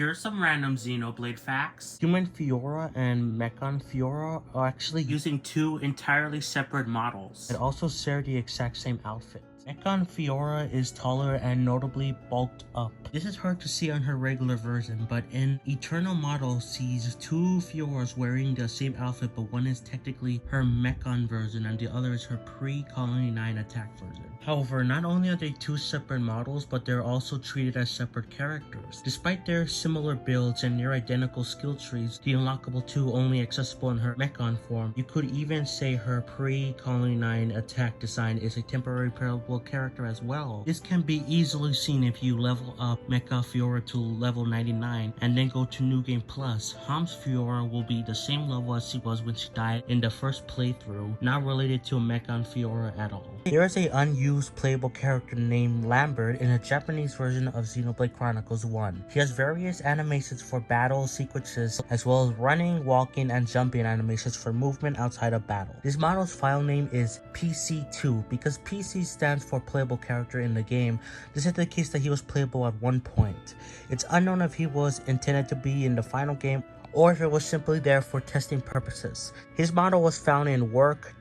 Here's some random Xenoblade facts. Human Fiora and Mechon Fiora are actually Using two entirely separate models. It also share the exact same outfit. Mechon Fiora is taller and notably bulked up. This is hard to see on her regular version, but in Eternal Model sees two Fioras wearing the same outfit, but one is technically her Mechon version and the other is her pre-Colony 9 attack version. However, not only are they two separate models, but they're also treated as separate characters. Despite their similar builds and near identical skill trees, the unlockable 2 only accessible in her Mechon form, you could even say her pre-Colony 9 attack design is a temporary parallel character as well. This can be easily seen if you level up Mecha Fiora to level 99 and then go to New Game Plus. Hom's Fiora will be the same level as she was when she died in the first playthrough, not related to Mechon Fiora at all. There is a unused playable character named Lambert in a Japanese version of Xenoblade Chronicles 1. He has various animations for battle sequences as well as running, walking, and jumping animations for movement outside of battle. This model's file name is PC2 because PC stands for playable character in the game. This is the case that he was playable at one point. It's unknown if he was intended to be in the final game or if it was simply there for testing purposes. His model was found in work.pkb,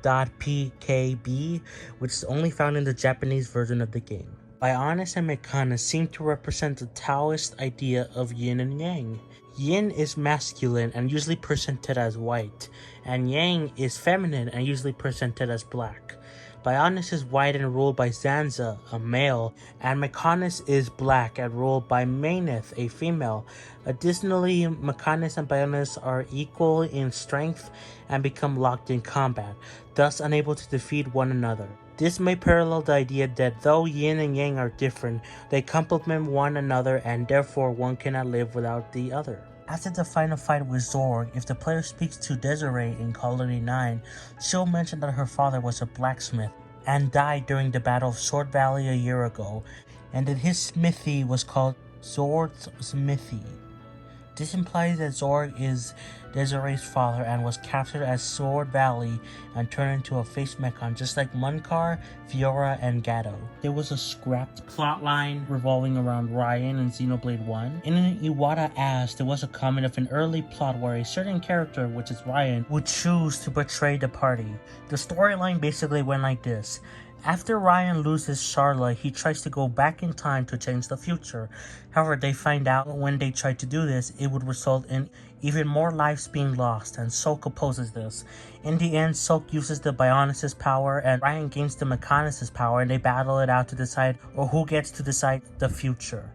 which is only found in the Japanese version of the game. Bionis and Mechonis seem to represent the Taoist idea of yin and yang. Yin is masculine and usually presented as white, and yang is feminine and usually presented as black. Bionis is white and ruled by Zanza, a male, and Mechonis is black and ruled by Maineth, a female. Additionally, Mechonis and Bionis are equal in strength and become locked in combat, thus unable to defeat one another. This may parallel the idea that though yin and yang are different, they complement one another and therefore one cannot live without the other. After the final fight with Zorg, if the player speaks to Desiree in Colony 9, she'll mention that her father was a blacksmith and died during the Battle of Sword Valley a year ago, and that his smithy was called Zorg's Smithy. This implies that Zorg is Desiree's father and was captured at Sword Valley and turned into a face mechon just like Munkar, Fiora, and Gato. There was a scrapped plotline revolving around Ryan in Xenoblade 1. In an Iwata As, there was a comment of an early plot where a certain character, which is Ryan, would choose to betray the party. The storyline basically went like this. After Ryan loses Charlotte, he tries to go back in time to change the future. However, they find out when they try to do this, it would result in even more lives being lost, and Soak opposes this. In the end, Soak uses the Bionis' power, and Ryan gains the Mechonis' power, and they battle it out to decide who gets to decide the future.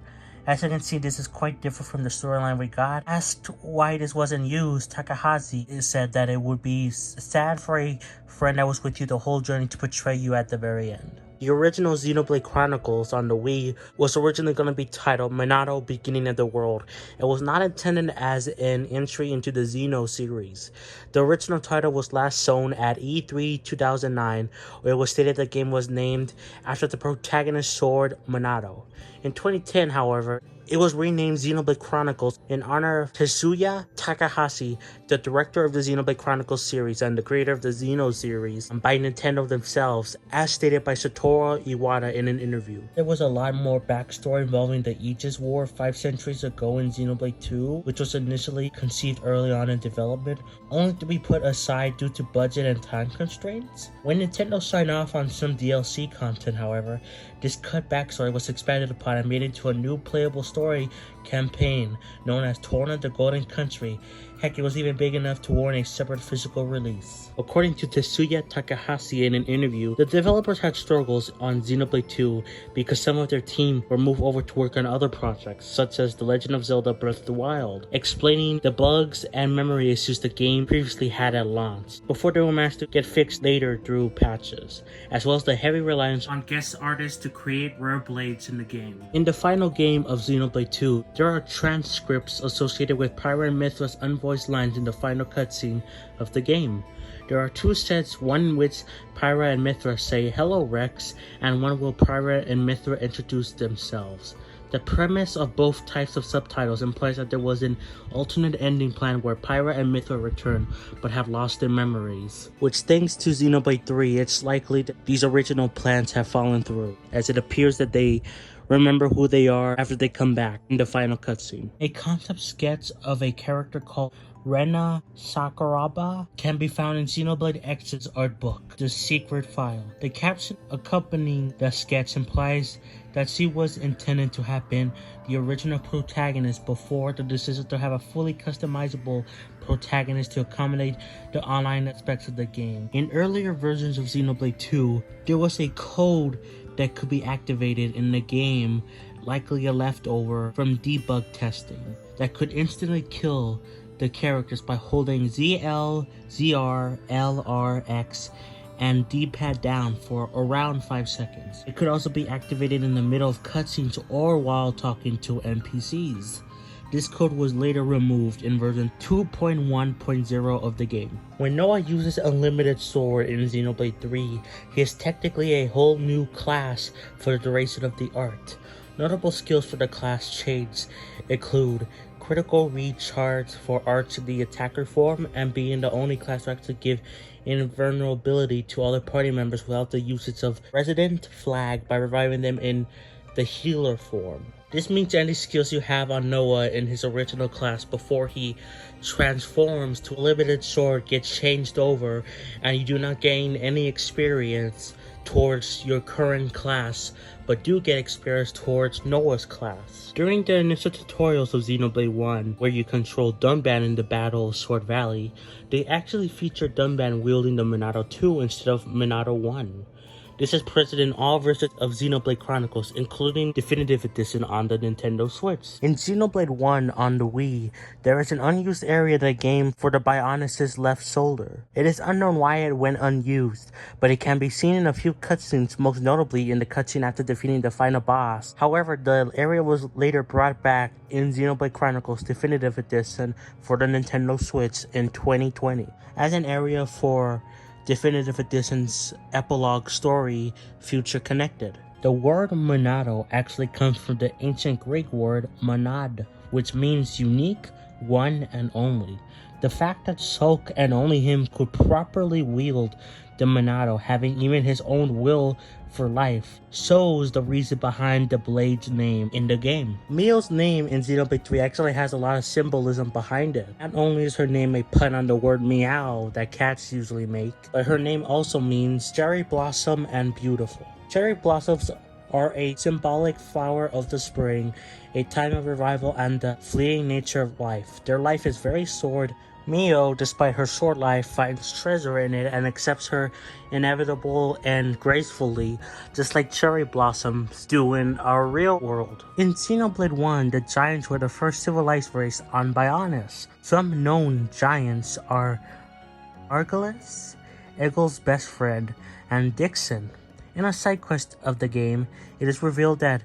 As you can see, this is quite different from the storyline we got. Asked why this wasn't used, Takahashi said that it would be sad for a friend that was with you the whole journey to betray you at the very end. The original Xenoblade Chronicles on the Wii was originally going to be titled Minato Beginning of the World. It was not intended as an entry into the Xeno series. The original title was last shown at E3 2009, where it was stated the game was named after the protagonist's sword, Minato. In 2010, however, it was renamed Xenoblade Chronicles in honor of Tetsuya Takahashi, the director of the Xenoblade Chronicles series and the creator of the Xeno series, by Nintendo themselves, as stated by Satoru Iwata in an interview. There was a lot more backstory involving the Aegis War 5 centuries ago in Xenoblade 2, which was initially conceived early on in development, only to be put aside due to budget and time constraints. When Nintendo signed off on some DLC content, however, this cut backstory was expanded upon and made into a new playable story campaign known as Torna the Golden Country. Heck, it was even big enough to warrant a separate physical release. According to Tetsuya Takahashi in an interview, the developers had struggles on Xenoblade 2 because some of their team were moved over to work on other projects, such as The Legend of Zelda Breath of the Wild, explaining the bugs and memory issues the game previously had at launch, before they were managed to get fixed later through patches, as well as the heavy reliance on guest artists to create rare blades in the game. In the final game of Xenoblade 2, there are transcripts associated with Pyra and Mithra's unvoiced lines in the final cutscene of the game. There are two sets, one in which Pyra and Mithra say "Hello Rex," and one where Pyra and Mithra introduce themselves. The premise of both types of subtitles implies that there was an alternate ending plan where Pyra and Mithra return but have lost their memories. Which, thanks to Xenoblade 3, it's likely that these original plans have fallen through, as it appears that they remember who they are after they come back in the final cutscene. A concept sketch of a character called Rena Sakuraba can be found in Xenoblade X's art book, The Secret File. The caption accompanying the sketch implies that she was intended to have been the original protagonist before the decision to have a fully customizable protagonist to accommodate the online aspects of the game. In earlier versions of Xenoblade 2, there was a code that could be activated in the game, likely a leftover from debug testing, that could instantly kill the characters by holding ZL, ZR, LR, X, and D-pad down for around 5 seconds. It could also be activated in the middle of cutscenes or while talking to NPCs. This code was later removed in version 2.1.0 of the game. When Noah uses Unlimited Sword in Xenoblade 3, he is technically a whole new class for the duration of the art. Notable skills for the class change include critical recharge for arts in the attacker form, and being the only class to actually give invulnerability to other party members without the usage of Resident Flag by reviving them in the healer form. This means any skills you have on Noah in his original class before he transforms to a limited sword get changed over, and you do not gain any experience towards your current class, but do get experience towards Noah's class. During the initial tutorials of Xenoblade 1, where you control Dunban in the Battle of Sword Valley, they actually feature Dunban wielding the Minato 2 instead of Minato 1. This is present in all versions of Xenoblade Chronicles, including Definitive Edition on the Nintendo Switch. In Xenoblade 1 on the Wii, there is an unused area of the game for the Bionic's left shoulder. It is unknown why it went unused, but it can be seen in a few cutscenes, most notably in the cutscene after defeating the final boss. However, the area was later brought back in Xenoblade Chronicles Definitive Edition for the Nintendo Switch in 2020 as an area for Definitive Edition's epilogue story, Future Connected. The word Monado actually comes from the ancient Greek word monad, which means unique, one and only. The fact that Shulk and only him could properly wield the Monado, having even his own will for life, shows the reason behind the blade's name in the game. Mio's name in Xenoblade 3 actually has a lot of symbolism behind it. Not only is her name a pun on the word meow that cats usually make, but her name also means cherry blossom and beautiful. Cherry blossoms are a symbolic flower of the spring, a time of revival and the fleeting nature of life. Their life is very short. Mio, despite her short life, finds treasure in it and accepts her inevitable and gracefully, just like cherry blossoms do in our real world. In Xenoblade 1, the giants were the first civilized race on Bionis. Some known giants are Argalus, Eagle's best friend, and Dixon. In a side quest of the game, it is revealed that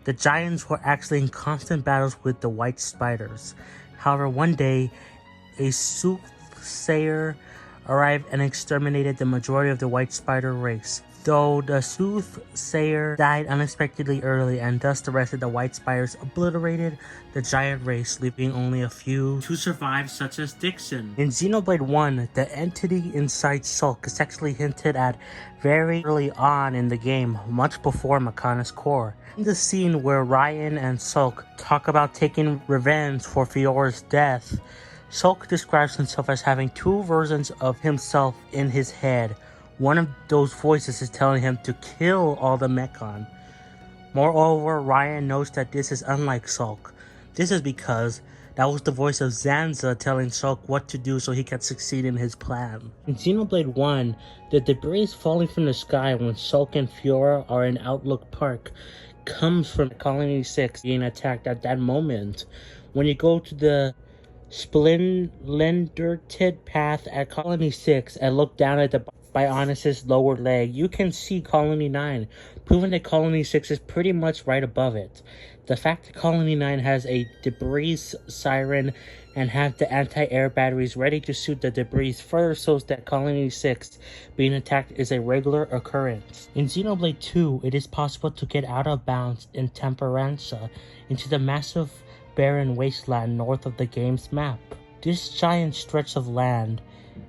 the giants were actually in constant battles with the white spiders. However, one day, a soothsayer arrived and exterminated the majority of the white spider race. Though the soothsayer died unexpectedly early, and thus the rest of the white spiders obliterated the giant race, leaving only a few to survive, such as Dixon. In Xenoblade 1, the entity inside Shulk is actually hinted at very early on in the game, much before Makana's core. In the scene where Ryan and Shulk talk about taking revenge for Fiora's death, Shulk describes himself as having two versions of himself in his head. One of those voices is telling him to kill all the Mechon. Moreover, Ryan notes that this is unlike Shulk. This is because that was the voice of Zanza telling Shulk what to do so he can succeed in his plan. In Xenoblade 1, the debris falling from the sky when Shulk and Fiora are in Outlook Park comes from Colony 6 being attacked at that moment. When you go to the splintered path at Colony 6 and look down at the Bionis' lower leg, you can see Colony 9, proving that Colony 6 is pretty much right above it. The fact that Colony 9 has a debris siren and have the anti-air batteries ready to shoot the debris further shows that Colony 6 being attacked is a regular occurrence. In Xenoblade 2, it is possible to get out of bounds in Temperanza into the massive barren wasteland north of the game's map. This giant stretch of land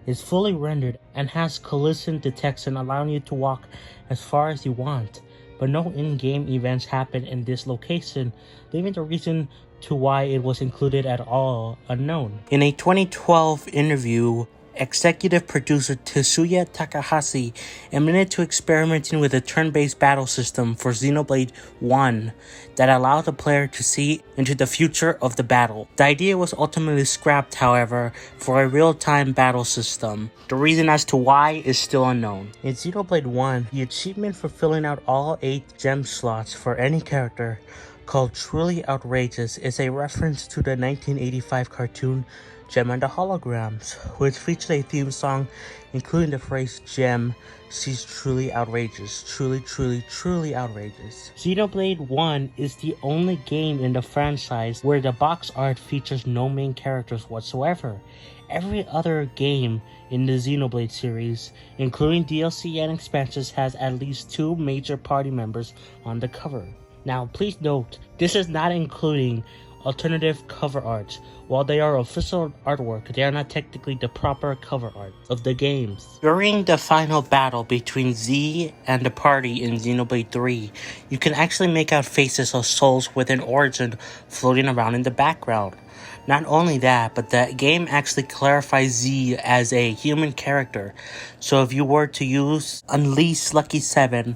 is fully rendered and has collision detection, allowing you to walk as far as you want. but no in-game events happened in this location, leaving the reason to why it was included at all unknown. In a 2012 interview, executive producer Tetsuya Takahashi admitted to experimenting with a turn-based battle system for Xenoblade 1 that allowed the player to see into the future of the battle. The idea was ultimately scrapped, however, for a real-time battle system. The reason as to why is still unknown. In Xenoblade 1, the achievement for filling out all 8 gem slots for any character, called Truly Outrageous, is a reference to the 1985 cartoon Gem and the Holograms, which featured a theme song including the phrase "Gem, she's truly outrageous, truly, truly, truly outrageous." Xenoblade 1 is the only game in the franchise where the box art features no main characters whatsoever. Every other game in the Xenoblade series, including DLC and expansions, has at least 2 major party members on the cover. Now, please note, this is not including alternative cover art. While they are official artwork, they are not technically the proper cover art of the games. During the final battle between Z and the party in Xenoblade 3, you can actually make out faces of souls with an origin floating around in the background. Not only that, but the game actually clarifies Z as a human character, so if you were to use Unleash Lucky 7,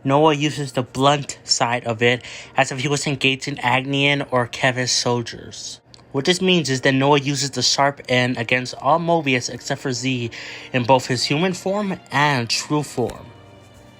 Noah uses the blunt side of it as if he was engaging Agnian or Kevis soldiers. What this means is that Noah uses the sharp end against all Mobius except for Z in both his human form and true form.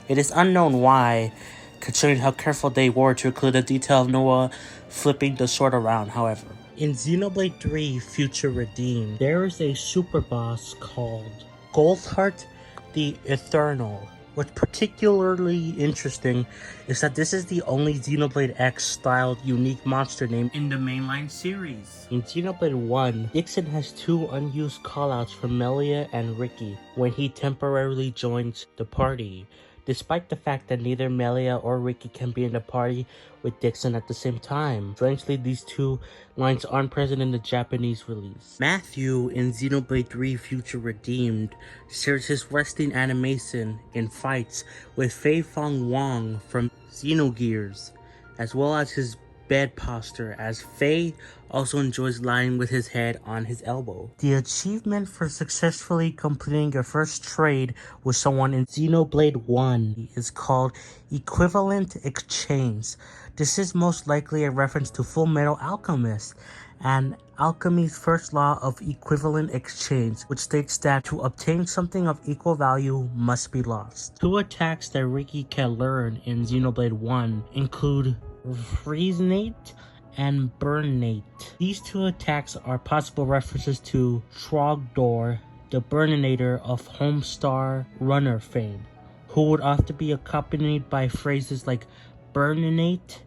It is unknown why, considering how careful they were to include the detail of Noah flipping the sword around, however. In Xenoblade 3 Future Redeemed, there is a super boss called Goldheart the Eternal. What's particularly interesting is that this is the only Xenoblade X styled unique monster name in the mainline series. In Xenoblade 1, Dixon has 2 unused callouts for Melia and Ricky when he temporarily joins the party, despite the fact that neither Melia or Ricky can be in the party with Dixon at the same time. Strangely, these 2 lines aren't present in the Japanese release. Matthew in Xenoblade 3 Future Redeemed shares his resting animation in fights with Fei Fong Wong from Xenogears, as well as his bed posture, as Fei also enjoys lying with his head on his elbow. The achievement for successfully completing your first trade with someone in Xenoblade 1 is called Equivalent Exchange. This is most likely a reference to Full Metal Alchemist and alchemy's first law of equivalent exchange, which states that to obtain something of equal value must be lost. 2 attacks that Ricky can learn in Xenoblade 1 include Freezenate and Burnate. These 2 attacks are possible references to Trogdor, the Burninator of Homestar Runner fame, who would often be accompanied by phrases like Burninate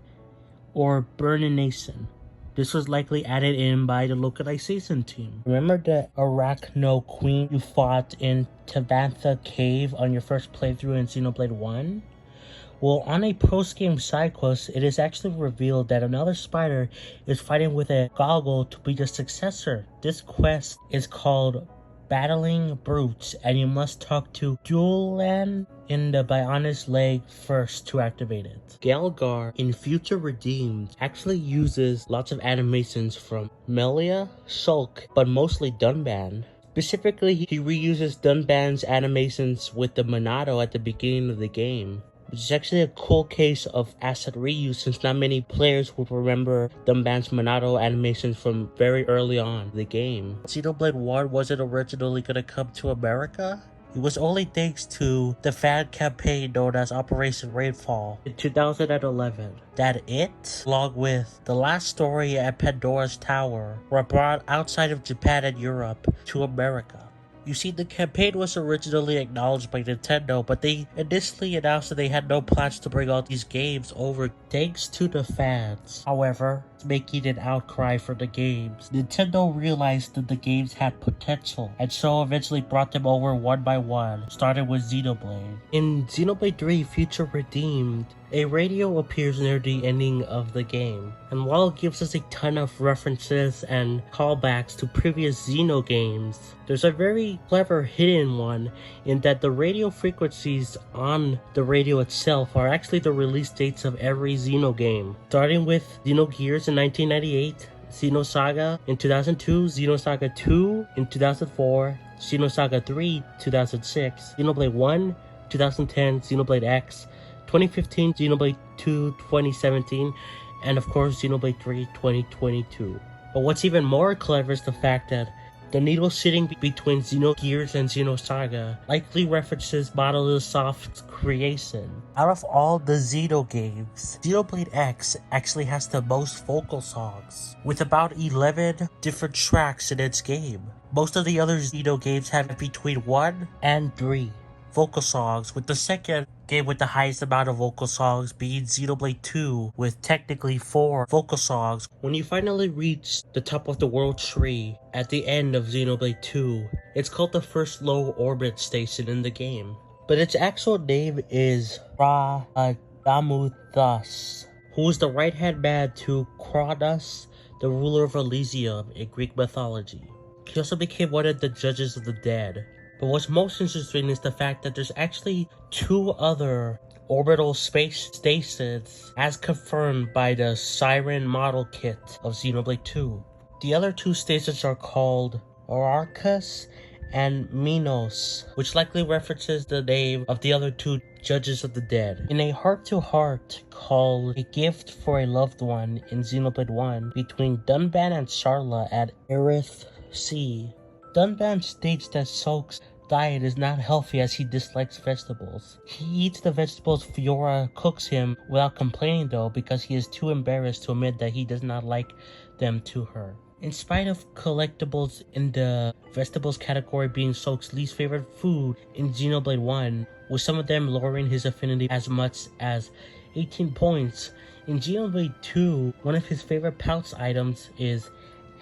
or Burnination. This was likely added in by the localization team. Remember the Arachno Queen you fought in Tavantha Cave on your first playthrough in Xenoblade 1? Well, on a post-game side quest, it is actually revealed that another spider is fighting with a goggle to be the successor. This quest is called Battling Brutes, and you must talk to Julan in the Bionis leg first to activate it. Galgar in Future Redeemed actually uses lots of animations from Melia, Shulk, but mostly Dunban. Specifically, he reuses Dunban's animations with the Monado at the beginning of the game, which is actually a cool case of asset reuse since not many players would remember Dunban's Monado animations from very early on in the game. Xenoblade 1 wasn't originally going to come to America. It was only thanks to the fan campaign known as Operation Rainfall in 2011 that it, along with The Last Story and Pandora's Tower, were brought outside of Japan and Europe to America. You see, the campaign was originally acknowledged by Nintendo, but they initially announced that they had no plans to bring all these games over thanks to the fans. However, making an outcry for the games. Nintendo realized that the games had potential, and so eventually brought them over one by one, starting with Xenoblade. In Xenoblade 3 Future Redeemed, a radio appears near the ending of the game, and while it gives us a ton of references and callbacks to previous Xeno games, there's a very clever hidden one in that the radio frequencies on the radio itself are actually the release dates of every Xeno game, starting with Xenogears in 1998, Xenosaga in 2002, Xenosaga 2 in 2004, Xenosaga 3 2006, Xenoblade 1 2010, Xenoblade X 2015, Xenoblade 2 2017, and of course Xenoblade 3 2022. But what's even more clever is the fact that the needle sitting between Xenogears and Xenosaga likely references Monolith Soft's creation. Out of all the Xeno games, Xenoblade X actually has the most vocal songs, with about 11 different tracks in its game. Most of the other Xeno games have between 1 and 3 vocal songs, with the second game with the highest amount of vocal songs being Xenoblade 2 with technically 4 vocal songs. When you finally reach the top of the world tree at the end of Xenoblade 2, it's called the first low orbit station in the game, but its actual name is Radamuthus, who is the right-hand man to Kronos, the ruler of Elysium in Greek mythology. He also became one of the judges of the dead. But what's most interesting is the fact that there's actually 2 other orbital space stations as confirmed by the Siren model kit of Xenoblade 2. The other 2 stations are called Ararchus and Minos, which likely references the name of the other 2 judges of the dead. In a heart-to-heart called A Gift for a Loved One in Xenoblade 1 between Dunban and Sharla at Aerith Sea, Dunban states that Soak's diet is not healthy as he dislikes vegetables. He eats the vegetables Fiora cooks him without complaining though, because he is too embarrassed to admit that he does not like them to her. In spite of collectibles in the vegetables category being Soak's least favorite food in Xenoblade 1, with some of them lowering his affinity as much as 18 points, in Xenoblade 2, one of his favorite pouch items is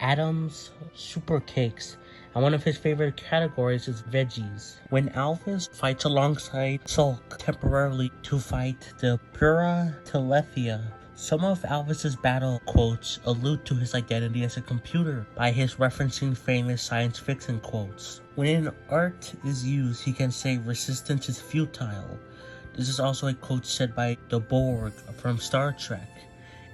Adam's Super Cakes, and one of his favorite categories is veggies. When Alphys fights alongside Sulk temporarily to fight the Pura Telethia, some of Alphys's battle quotes allude to his identity as a computer by his referencing famous science fiction quotes. When an art is used, he can say resistance is futile. This is also a quote said by the Borg from Star Trek.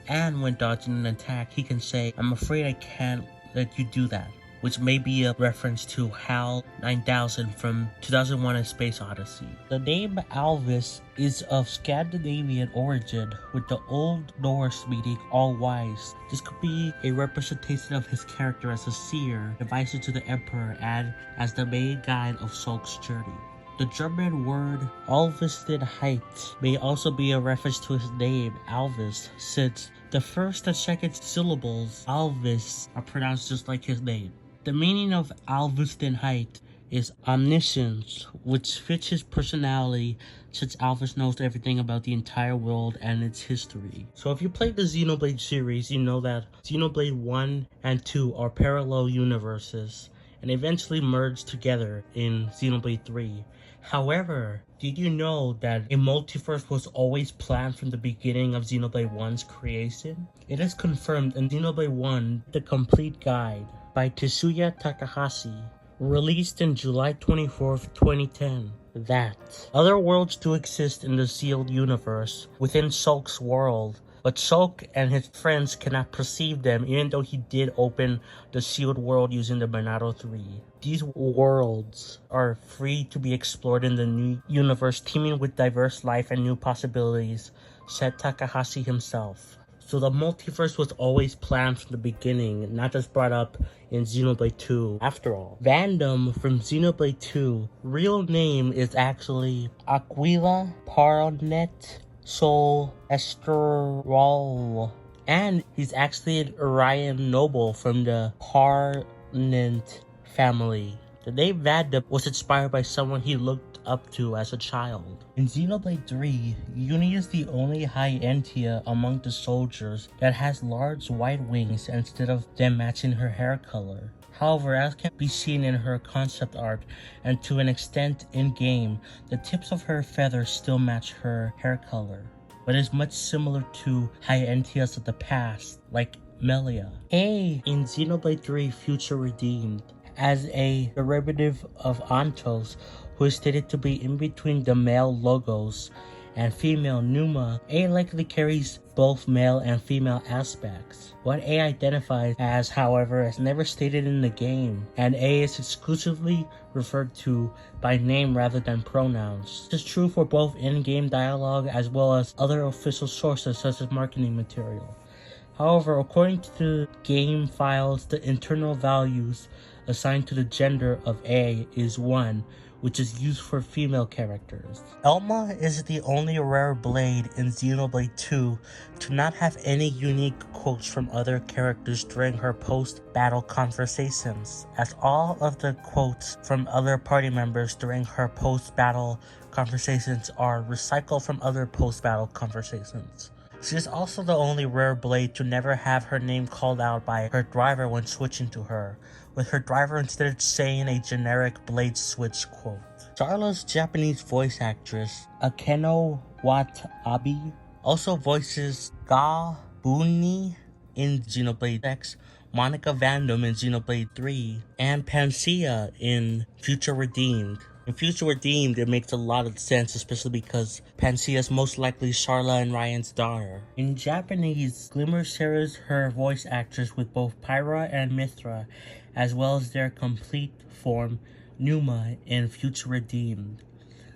And when dodging an attack, he can say, "I'm afraid I can't let you do that," which may be a reference to HAL 9000 from 2001: A Space Odyssey. The name Alvis is of Scandinavian origin, with the Old Norse meaning all-wise. This could be a representation of his character as a seer, advisor to the Emperor, and as the main guide of Sulk's journey. The German word Alvistenheit may also be a reference to his name, Alvis, since the first and second syllables, Alvis, are pronounced just like his name. The meaning of Alvistenheit is omniscience, which fits his personality since Alvis knows everything about the entire world and its history. So if you played the Xenoblade series, you know that Xenoblade 1 and 2 are parallel universes, and eventually merged together in Xenoblade 3. However, did you know that a multiverse was always planned from the beginning of Xenoblade 1's creation? It is confirmed in Xenoblade 1, The Complete Guide by Tetsuya Takahashi, released in July 24th, 2010, that other worlds do exist in the sealed universe within Sulk's world, but Sulk and his friends cannot perceive them even though he did open the sealed world using the Monado 3. These worlds are free to be explored in the new universe teeming with diverse life and new possibilities, said Takahashi himself. So the multiverse was always planned from the beginning, not just brought up in Xenoblade 2. After all, Vandom from Xenoblade 2, real name is actually Aquila Paronet Sol Esterol, and he's actually an Orion noble from the Parnent family. The name Vandom was inspired by someone he looked up to as a child. In Xenoblade 3, Uni is the only high Entia among the soldiers that has large white wings instead of them matching her hair color. However, as can be seen in her concept art and to an extent in-game, the tips of her feathers still match her hair color, but is much similar to high Entias of the past, like Melia. A in Xenoblade 3 Future Redeemed, as a derivative of Antos, who is stated to be in between the male Logos and female Numa. A likely carries both male and female aspects. What A identifies as, however, is never stated in the game, and A is exclusively referred to by name rather than pronouns. This is true for both in-game dialogue as well as other official sources such as marketing material. However, according to the game files, the internal values assigned to the gender of A is 1, which is used for female characters. Elma is the only rare blade in Xenoblade 2 to not have any unique quotes from other characters during her post-battle conversations, as all of the quotes from other party members during her post-battle conversations are recycled from other post-battle conversations. She is also the only rare blade to never have her name called out by her driver when switching to her, with her driver instead saying a generic blade switch quote. Charla's Japanese voice actress, Akeno Watabe, also voices Ga Buni in Xenoblade X, Monica Vandom in Xenoblade 3, and Panacea in Future Redeemed. In Future Redeemed, it makes a lot of sense, especially because Panacea is most likely Charla and Ryan's daughter. In Japanese, Glimmer shares her voice actress with both Pyra and Mithra, as well as their complete form, Numa, in Future Redeemed.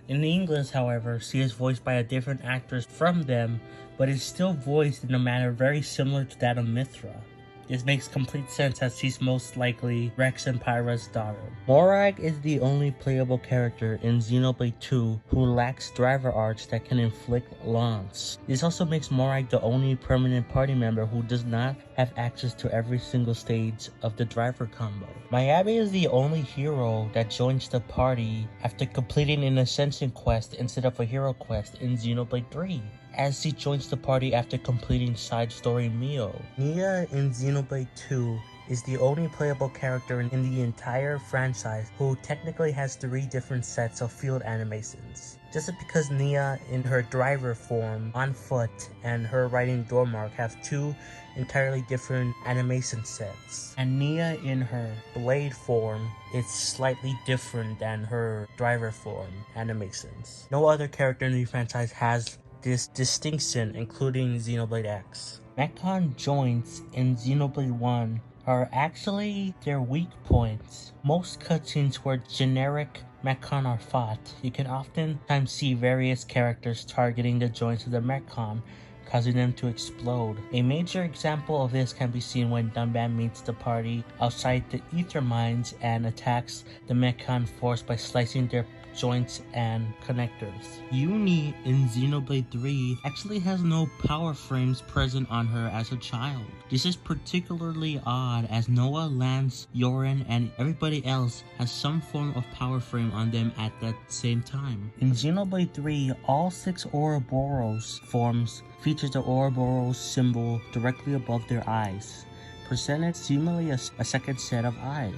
In English, however, she is voiced by a different actress from them, but is still voiced in a manner very similar to that of Mithra. This makes complete sense as she's most likely Rex and Pyra's daughter. Morag is the only playable character in Xenoblade 2 who lacks driver arts that can inflict launch. This also makes Morag the only permanent party member who does not have access to every single stage of the driver combo. Miyabi is the only hero that joins the party after completing an Ascension quest instead of a hero quest in Xenoblade 3, as she joins the party after completing side story Mio. Nia in Xenoblade 2 is the only playable character in the entire franchise who technically has 3 different sets of field animations. Just because Nia in her driver form, on foot, and her riding Dormark have 2 entirely different animation sets, and Nia in her blade form is slightly different than her driver form animations. No other character in the franchise has this distinction, including Xenoblade X. Mechon joints in Xenoblade 1 are actually their weak points. Most cutscenes where generic Mechon are fought, you can oftentimes see various characters targeting the joints of the Mechon, causing them to explode. A major example of this can be seen when Dunban meets the party outside the Ether Mines and attacks the Mechon force by slicing their joints and connectors. Uni in Xenoblade 3 actually has no power frames present on her as a child. This is particularly odd as Noah, Lance, Yorin, and everybody else has some form of power frame on them at that same time. In Xenoblade 3, all 6 Ouroboros forms feature the Ouroboros symbol directly above their eyes, presented seemingly as a second set of eyes.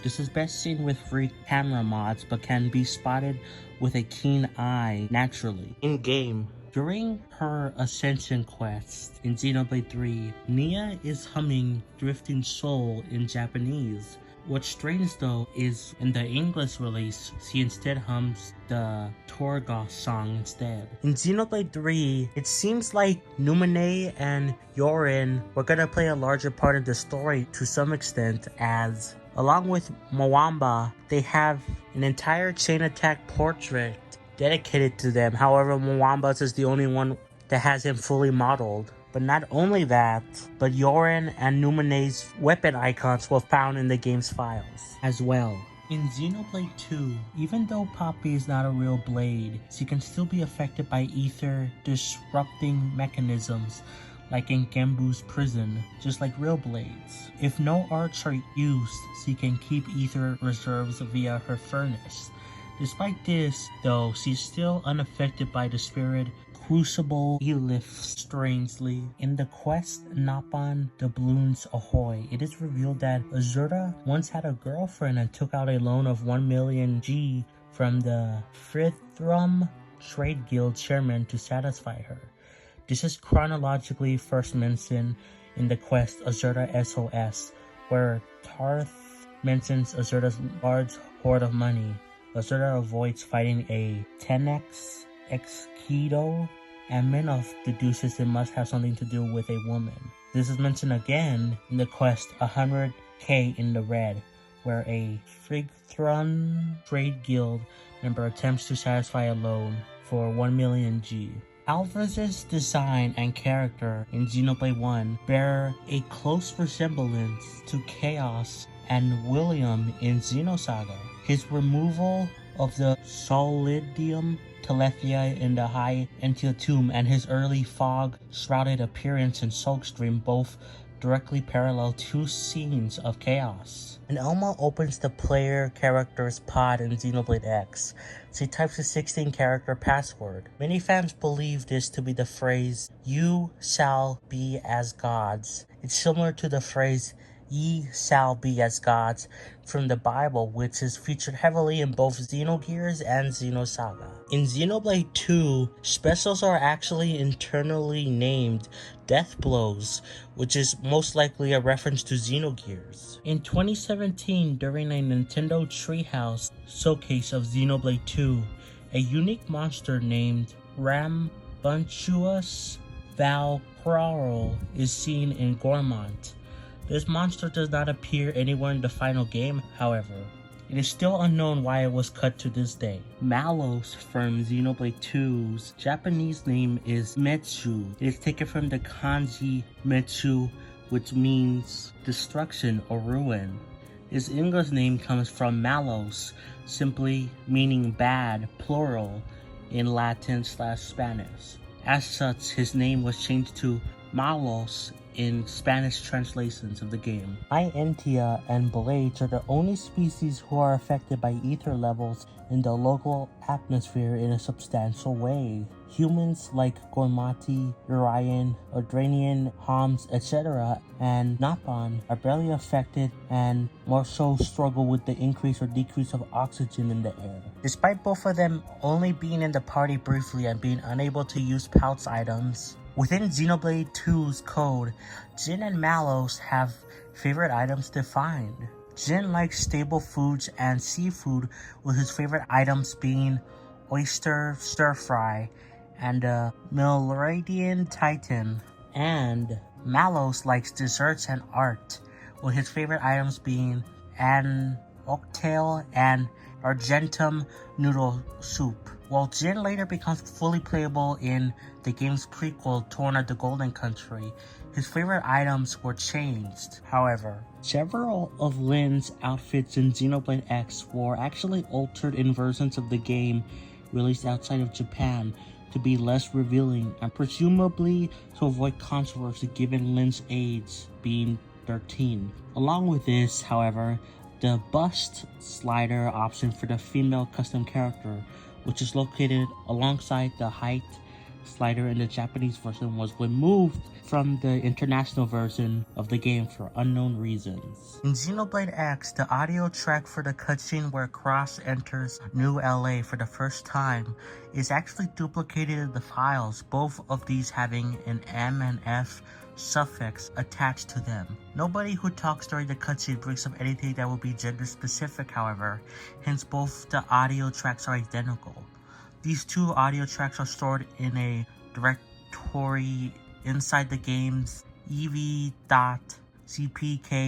This is best seen with free camera mods, but can be spotted with a keen eye naturally in-game. During her Ascension quest in Xenoblade 3, Nia is humming Drifting Soul in Japanese. What's strange though is in the English release, she instead hums the Torgoth song instead. In Xenoblade 3, it seems like Numine and Yorin were gonna play a larger part of the story to some extent, as along with Mwamba, they have an entire chain attack portrait dedicated to them. However, Mwamba's is the only one that has him fully modeled. But not only that, but Yorin and Numine's weapon icons were found in the game's files as well. In Xenoblade 2, even though Poppy is not a real blade, she can still be affected by ether disrupting mechanisms like in Gembu's prison, just like real blades. If no arts are used, she can keep ether reserves via her furnace. Despite this, though, she's still unaffected by the spirit Crucible Elif strangely. In the quest Napon Doubloons Ahoy, it is revealed that Azurta once had a girlfriend and took out a loan of 1 million G from the Frithrum Trade Guild chairman to satisfy her. This is chronologically first mentioned in the quest Azurta SOS, where Tarth mentions Azurta's large hoard of money. Azurta avoids fighting a 10x Exkido, and Minoff deduces it must have something to do with a woman. This is mentioned again in the quest 100k in the red, where a Frithrum Trade Guild member attempts to satisfy a loan for 1 million G. Alvarez's design and character in Xenoblade 1 bear a close resemblance to Chaos and William in Xenosaga. His removal of the Solidium Telethia in the High Entia Tomb and his early fog-shrouded appearance in Soulstream both directly parallel two scenes of Chaos. And Elma opens the player character's pod in Xenoblade X. She types a 16-character password. Many fans believe this to be the phrase, "You shall be as gods." It's similar to the phrase, "Ye shall be as gods" from the Bible, which is featured heavily in both Xenogears and Xenosaga. In Xenoblade 2, specials are actually internally named Death Blows, which is most likely a reference to Xenogears. In 2017, during a Nintendo Treehouse showcase of Xenoblade 2, a unique monster named Rambunchuous Valcrarl is seen in Gormont. This monster does not appear anywhere in the final game, however. It is still unknown why it was cut to this day. Malos from Xenoblade 2's Japanese name is Metsu. It is taken from the kanji Metsu, which means destruction or ruin. His English name comes from Malos, simply meaning bad, plural, in Latin/Spanish. As such, his name was changed to Malos in Spanish translations of the game. Entia and Blades are the only species who are affected by ether levels in the local atmosphere in a substantial way. Humans like Gormati, Urian, Odranian, Homs, etc. and Napon are barely affected and more so struggle with the increase or decrease of oxygen in the air. Despite both of them only being in the party briefly and being unable to use pouch items, within Xenoblade 2's code, Jin and Malos have favorite items defined. Jin likes stable foods and seafood, with his favorite items being oyster stir-fry and a Milradian Titan. And Malos likes desserts and art, with his favorite items being an oxtail and Argentum noodle soup. While Jin later becomes fully playable in the game's prequel, Torn at the Golden Country, his favorite items were changed. However, several of Lin's outfits in Xenoblade X were actually altered in versions of the game released outside of Japan to be less revealing and presumably to avoid controversy given Lin's age being 13. Along with this, however, the bust slider option for the female custom character, which is located alongside the height slider in the Japanese version, was removed from the international version of the game for unknown reasons. In Xenoblade X, the audio track for the cutscene where Cross enters New LA for the first time is actually duplicated in the files, both of these having an M and F suffix attached to them. Nobody who talks during the cutscene brings up anything that will be gender specific, however, hence both the audio tracks are identical. These two audio tracks are stored in a directory inside the game's ev.cpk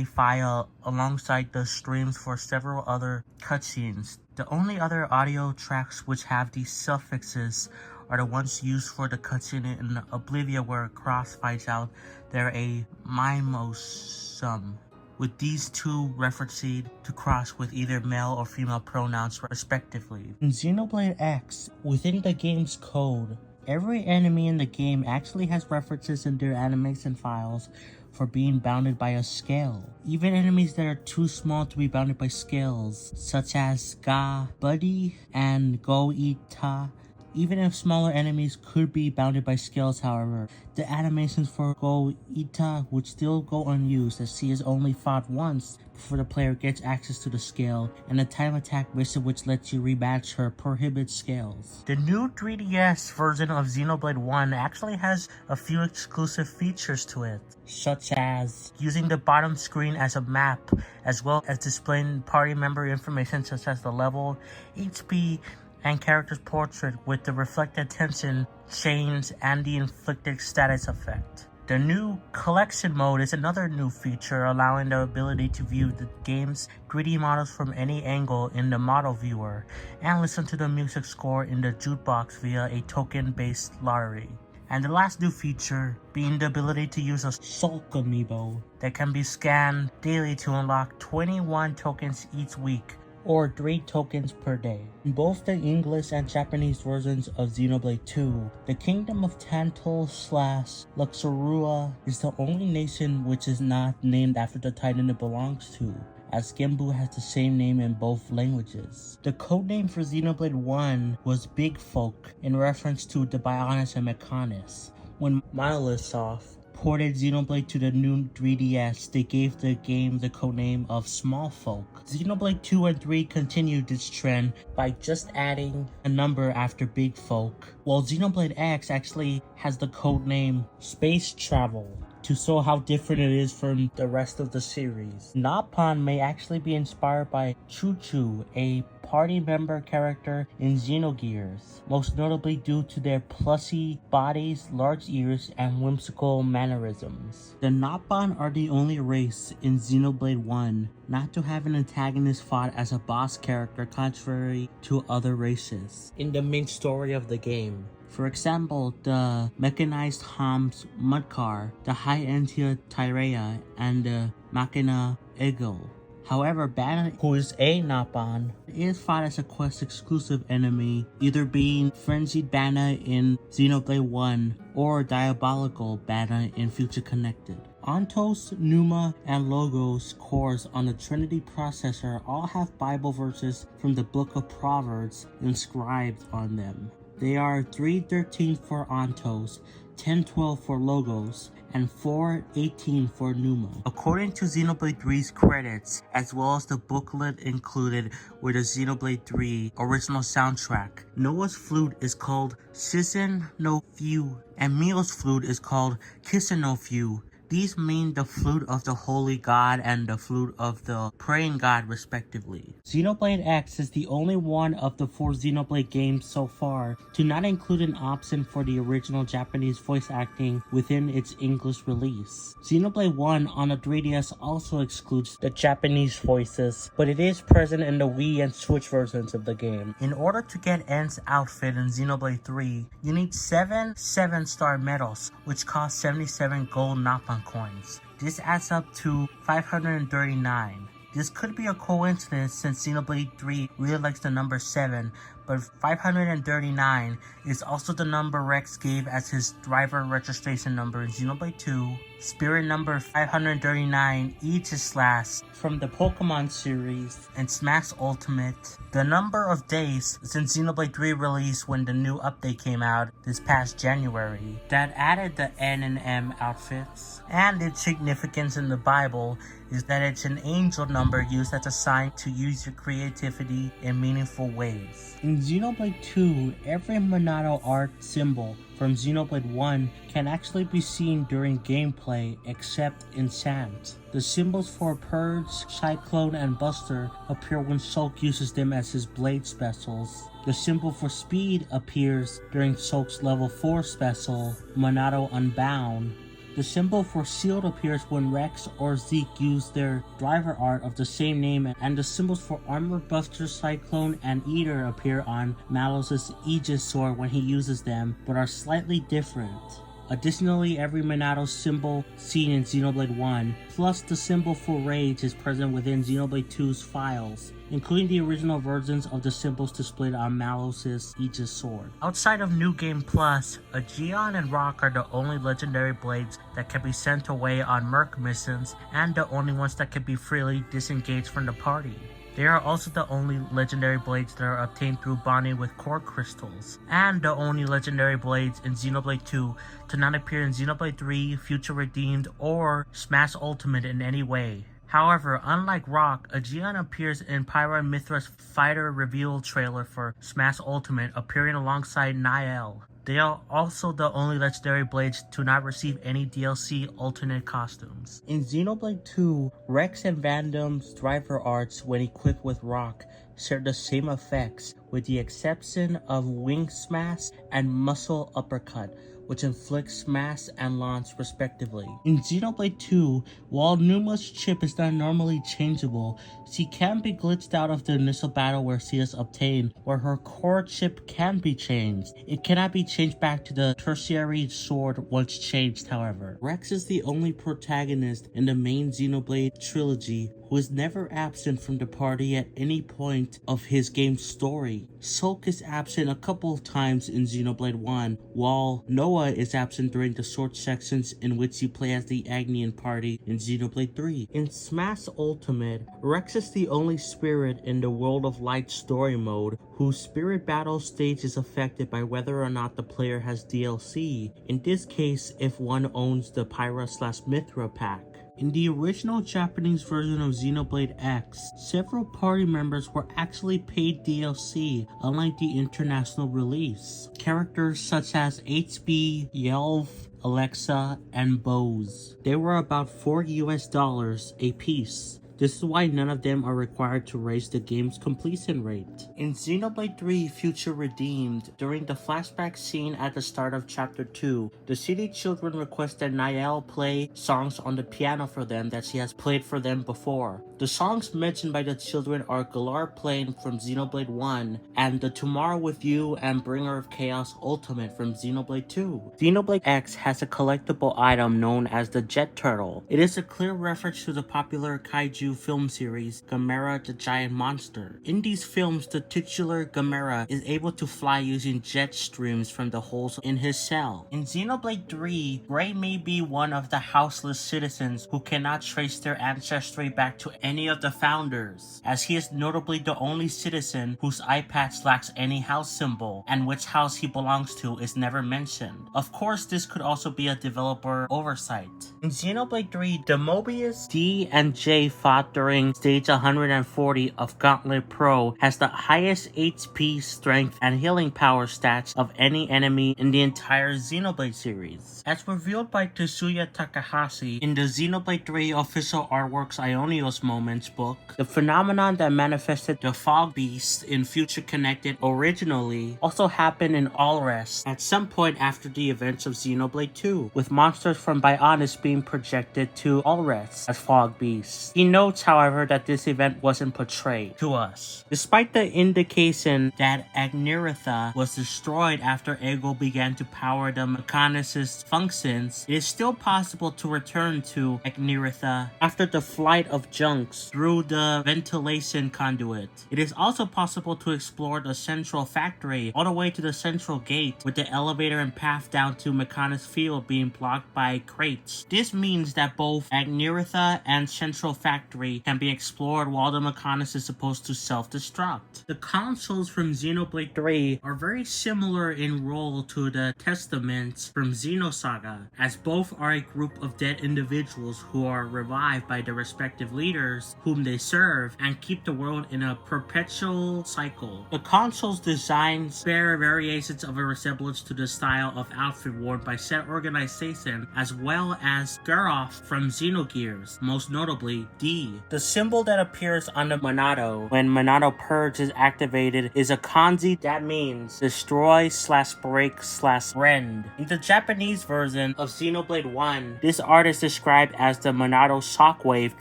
file alongside the streams for several other cutscenes. The only other audio tracks which have these suffixes are the ones used for the cutscene in Oblivia where Cross finds out they're a mimosum, with these two referencing to Cross with either male or female pronouns respectively. In Xenoblade X, within the game's code, every enemy in the game actually has references in their animation files for being bounded by a scale. Even enemies that are too small to be bounded by scales, such as Ga Buddy and Go Ita. Even if smaller enemies could be bounded by scales, however, the animations for Go Ita would still go unused, as she is only fought once before the player gets access to the scale, and a time attack mission which lets you rematch her prohibits scales. The new 3DS version of Xenoblade 1 actually has a few exclusive features to it, such as using the bottom screen as a map, as well as displaying party member information such as the level, HP, and character's portrait with the reflected tension, chains, and the inflicted status effect. The new collection mode is another new feature, allowing the ability to view the game's 3D models from any angle in the model viewer, and listen to the music score in the jukebox via a token-based lottery. And the last new feature being the ability to use a Sulk amiibo that can be scanned daily to unlock 21 tokens each week, or 3 tokens per day. In both the English and Japanese versions of Xenoblade 2, the Kingdom of Tantal/Luxorua is the only nation which is not named after the titan it belongs to, as Gembu has the same name in both languages. The codename for Xenoblade 1 was Big Folk, in reference to the Bionis and Mechonis. When Monolithsoft ported Xenoblade to the new 3DS, they gave the game the codename of Small Folk. Xenoblade 2 and 3 continued this trend by just adding a number after Big Folk, while Xenoblade X actually has the codename Space Travel, to show how different it is from the rest of the series. Nappan may actually be inspired by Choo Choo, a party member character in Xenogears, most notably due to their plussy bodies, large ears, and whimsical mannerisms. The Nappan are the only race in Xenoblade 1 not to have an antagonist fought as a boss character, contrary to other races in the main story of the game. For example, the mechanized Homs Mudcar, the High Entia Tyrea, and the Machina Eagle. However, Banna, who is a Nappan, is fought as a quest exclusive enemy, either being Frenzied Banna in Xenoblade 1 or Diabolical Banna in Future Connected. Ontos, Numa, and Logos cores on the Trinity processor all have Bible verses from the Book of Proverbs inscribed on them. They are 3:13 for Ontos, 10:12 for Logos, and 4:18 for Numa. According to Xenoblade 3's credits, as well as the booklet included with the Xenoblade 3 original soundtrack, Noah's flute is called Sisin no Fu, and Mio's flute is called Kisin no Fu. These mean the flute of the holy god and the flute of the praying god respectively. Xenoblade X is the only one of the 4 Xenoblade games so far to not include an option for the original Japanese voice acting within its English release. Xenoblade 1 on the 3DS also excludes the Japanese voices, but it is present in the Wii and Switch versions of the game. In order to get N's outfit in Xenoblade 3, you need 7 7-star medals, which cost 77 gold Nappan coins. This adds up to 539. This could be a coincidence since Xenoblade 3 really likes the number 7, but 539 is also the number Rex gave as his driver registration number in Xenoblade 2. Spirit number 539 each is last from the Pokemon series and Smash Ultimate. The number of days since Xenoblade 3 released when the new update came out this past January that added the N and M outfits, and its significance in the Bible is that it's an angel number used as a sign to use your creativity in meaningful ways. In Xenoblade 2, every Monado art symbol from Xenoblade 1 can actually be seen during gameplay except in Sans. The symbols for Purge, Cyclone, and Buster appear when Sulk uses them as his blade specials. The symbol for Speed appears during Sulk's level 4 special, Monado Unbound. The symbol for Shield appears when Rex or Zeke use their driver art of the same name, and the symbols for Armor Buster, Cyclone, and Eater appear on Malos' Aegis sword when he uses them, but are slightly different. Additionally, every Minato symbol seen in Xenoblade 1, plus the symbol for rage, is present within Xenoblade 2's files, including the original versions of the symbols displayed on Malos' Aegis sword. Outside of New Game Plus, Aegeon and Rock are the only legendary blades that can be sent away on Merc missions, and the only ones that can be freely disengaged from the party. They are also the only legendary blades that are obtained through bonding with core crystals, and the only legendary blades in Xenoblade 2 to not appear in Xenoblade 3, Future Redeemed, or Smash Ultimate in any way. However, unlike Rock, Aegeon appears in Pyra and Mithra's fighter reveal trailer for Smash Ultimate, appearing alongside Niall. They are also the only legendary blades to not receive any DLC alternate costumes. In Xenoblade 2, Rex and Vandam's driver arts, when equipped with Rock, share the same effects, with the exception of Wing Smash and Muscle Uppercut, which inflicts smash and launch respectively. In Xenoblade 2, while Numa's chip is not normally changeable, she can be glitched out of the initial battle where she is obtained, where her core chip can be changed. It cannot be changed back to the tertiary sword once changed, however. Rex is the only protagonist in the main Xenoblade trilogy who is never absent from the party at any point of his game's story. Sulk is absent a couple of times in Xenoblade 1, while Noah is absent during the short sections in which you play as the Agnian party in Xenoblade 3. In Smash Ultimate, Rex is the only spirit in the World of Light story mode whose spirit battle stage is affected by whether or not the player has DLC, in this case if one owns the Pyra/Mithra pack. In the original Japanese version of Xenoblade X, several party members were actually paid DLC, unlike the international release. Characters such as HB, Yelv, Alexa, and Bose. They were about $4 a piece. This is why none of them are required to raise the game's completion rate. In Xenoblade 3 Future Redeemed, during the flashback scene at the start of Chapter 2, the city children request that Niall play songs on the piano for them that she has played for them before. The songs mentioned by the children are Galar Plain from Xenoblade 1, and The Tomorrow With You and Bringer of Chaos Ultimate from Xenoblade 2. Xenoblade X has a collectible item known as the Jet Turtle. It is a clear reference to the popular kaiju film series Gamera the Giant Monster. In these films, the titular Gamera is able to fly using jet streams from the holes in his shell. In Xenoblade 3, Gray may be one of the houseless citizens who cannot trace their ancestry back to any of the founders, as he is notably the only citizen whose eye patch lacks any house symbol, and which house he belongs to is never mentioned. Of course, this could also be a developer oversight. In Xenoblade 3, the Mobius, D, and J fought during stage 140 of Gauntlet Pro has the highest HP, strength, and healing power stats of any enemy in the entire Xenoblade series. As revealed by Tetsuya Takahashi in the Xenoblade 3 official artworks Ionios Moments book, the phenomenon that manifested the Fog Beast in Future Connected originally also happened in Allrest at some point after the events of Xenoblade 2, with monsters from Bionis being projected to Allrest as Fog Beasts. He notes, however, that this event wasn't portrayed to us. Despite the indication that Agniritha was destroyed after Ego began to power the Mechanicist's functions, it is still possible to return to Agniritha after the flight of junks through the ventilation conduit. It is also possible to explore the central factory all the way to the central gate, with the elevator and path down to Mechanic's field being blocked by crates. This means that both Agniritha and central factory can be explored while the Mechanicus is supposed to self-destruct. The consoles from Xenoblade 3 are very similar in role to the Testaments from Xenosaga, as both are a group of dead individuals who are revived by the respective leaders whom they serve and keep the world in a perpetual cycle. The console's designs bear variations of a resemblance to the style of outfit worn by said organization, as well as Garoth from Xenogears, most notably D P. The symbol that appears on the Monado when Monado Purge is activated is a kanji that means destroy/break/rend. In the Japanese version of Xenoblade 1, this art is described as the Monado shockwave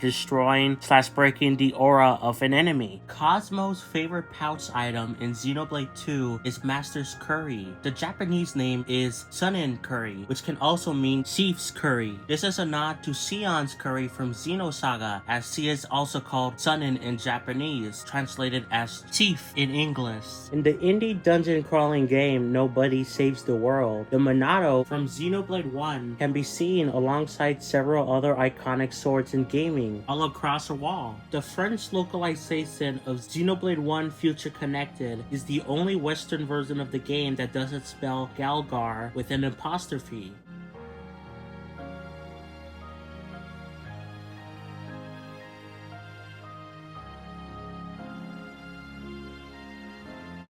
destroying/breaking the aura of an enemy. Cosmo's favorite pouch item in Xenoblade 2 is Master's Curry. The Japanese name is Sunin Curry, which can also mean Chief's Curry. This is a nod to Sion's Curry from Xenosaga, as he is also called Sunin in Japanese, translated as Chief in English. In the indie dungeon crawling game Nobody Saves the World, the Monado from Xenoblade 1 can be seen alongside several other iconic swords in gaming all across a wall. The French localization of Xenoblade 1 Future Connected is the only Western version of the game that doesn't spell Galgar with an apostrophe.